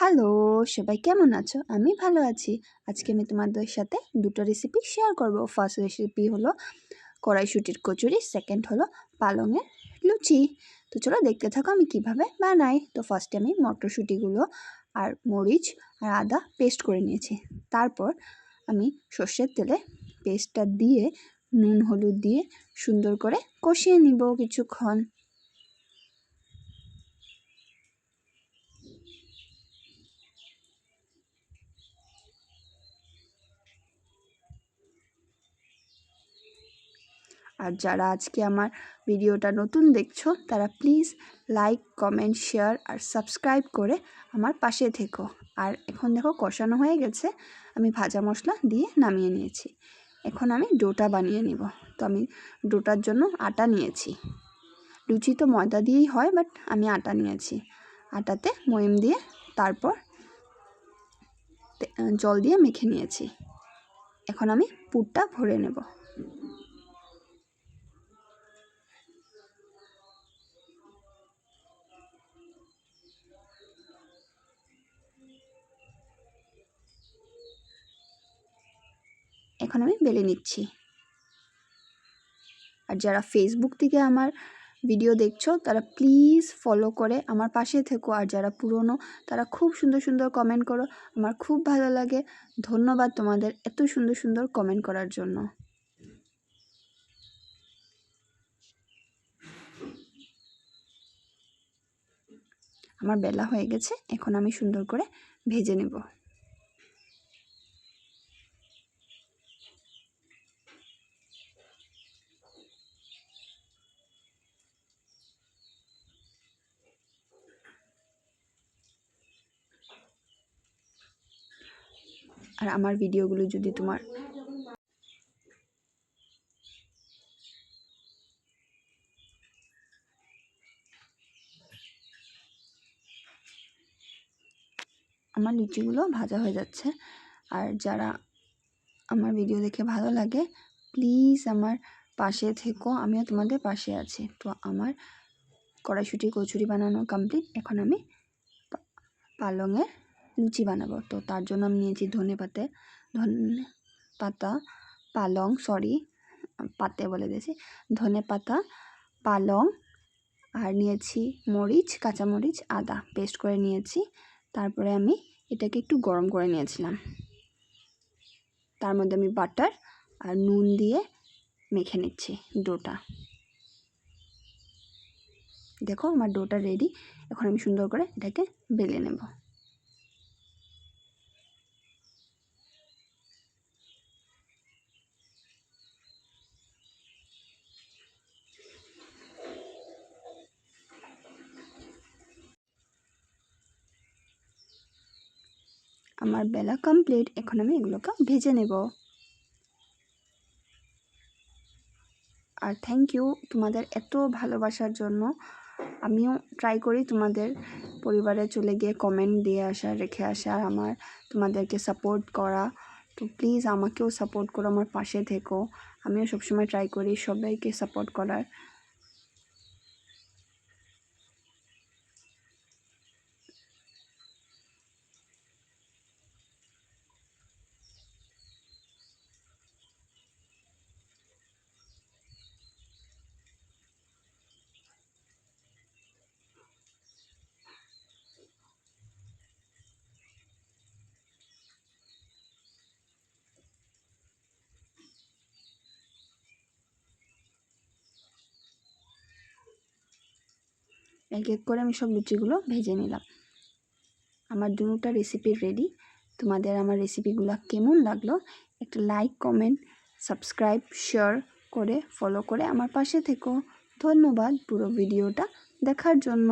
Hello, সবাই কেমন আছো? আমি ভালো আছি। আজকে আমি তোমাদের সাথে দুটো রেসিপি শেয়ার করব। ফার্স্ট রেসিপি হলো কড়াইশুঁটির কচুরি, সেকেন্ড হলো পালংয়ের লুচি। তো চলো দেখতে থাকো আমি কিভাবে বানাই। তো ফার্স্টে আমি মটরশুঁটিগুলো আর মরিচ আর আদা পেস্ট করে নিয়েছি। তারপর আমি সর্ষের তেলে পেস্টটা দিয়ে নুন হলুদ দিয়ে সুন্দর করে কষিয়ে নিব কিছুক্ষণ। আর যারা আজকে আমার ভিডিওটা নতুন দেখছো তারা প্লিজ লাইক, কমেন্ট, শেয়ার আর সাবস্ক্রাইব করে আমার পাশে থেকো। আর এখন দেখো কষানো হয়ে গেছে, আমি ভাজা মশলা দিয়ে নামিয়ে নিয়েছি। এখন আমি ডোটা বানিয়ে নিব। তো আমি ডোটার জন্য আটা নিয়েছি। লুচি তো ময়দা দিয়েই হয়, বাট আমি আটা নিয়েছি। আটাতে ময়ম দিয়ে তারপর জল দিয়ে মেখে নিয়েছি। এখন আমি পুরটা ভরে নেব। এখন আমি বেলে নিচ্ছি। আর যারা ফেসবুক থেকে আমার ভিডিও দেখছো তারা প্লিজ ফলো করে আমার পাশে থেকো। আর যারা পুরনো তারা খুব সুন্দর সুন্দর কমেন্ট করো, আমার খুব ভালো লাগে। ধন্যবাদ তোমাদের এত সুন্দর সুন্দর কমেন্ট করার জন্য। আমার বেলা হয়ে গেছে, এখন আমি সুন্দর করে ভেজে নেব। আর আমার ভিডিওগুলো যদি তোমার আমার লুচিগুলো ভাজা হয়ে যাচ্ছে। আর যারা আমার ভিডিও দেখে ভালো লাগে প্লিজ আমার পাশে থেকো, আমিও তোমাদের পাশে আছি। তো আমার কড়াইশুঁটি কচুরি বানানো কমপ্লিট। এখন আমি পালংয়ের লুচি বানাবো। তো তার জন্য আমি নিয়েছি ধনে পাতা, পালং, পাতে বলে দিয়েছি, ধনে পাতা, পালং, আর নিয়েছি মরিচ, কাঁচামরিচ, আদা পেস্ট করে নিয়েছি। তারপরে আমি এটাকে একটু গরম করে নিয়েছিলাম। তার মধ্যে আমি বাটার আর নুন দিয়ে মেখে নিচ্ছি ডোটা। দেখো আমার ডোটা রেডি। এখন আমি সুন্দর করে এটাকে বেলে নেব। আমার বেলা কমপ্লিট। এখন আমি এগুলোকে ভেজে নেব। আর থ্যাংক ইউ তোমাদের এত ভালোবাসার জন্য। আমিও ট্রাই করি তোমাদের পরিবারে চলে গিয়ে কমেন্ট দিয়ে আসা, রেখে আসা, আর তোমাদেরকে সাপোর্ট করা। তো প্লিজ আমাকেও সাপোর্ট করো, আমার পাশে থেকো। আমিও সবসময় ট্রাই করি সবাইকে সাপোর্ট করার। এক এক করে আমি সব লুচিগুলো ভেজে নিলাম। আমার দুটো রেসিপি রেডি। তোমাদের আমার রেসিপিগুলো কেমন লাগলো একটা লাইক, কমেন্ট, সাবস্ক্রাইব, শেয়ার করে ফলো করে আমার পাশে থেকো। ধন্যবাদ পুরো ভিডিওটা দেখার জন্য।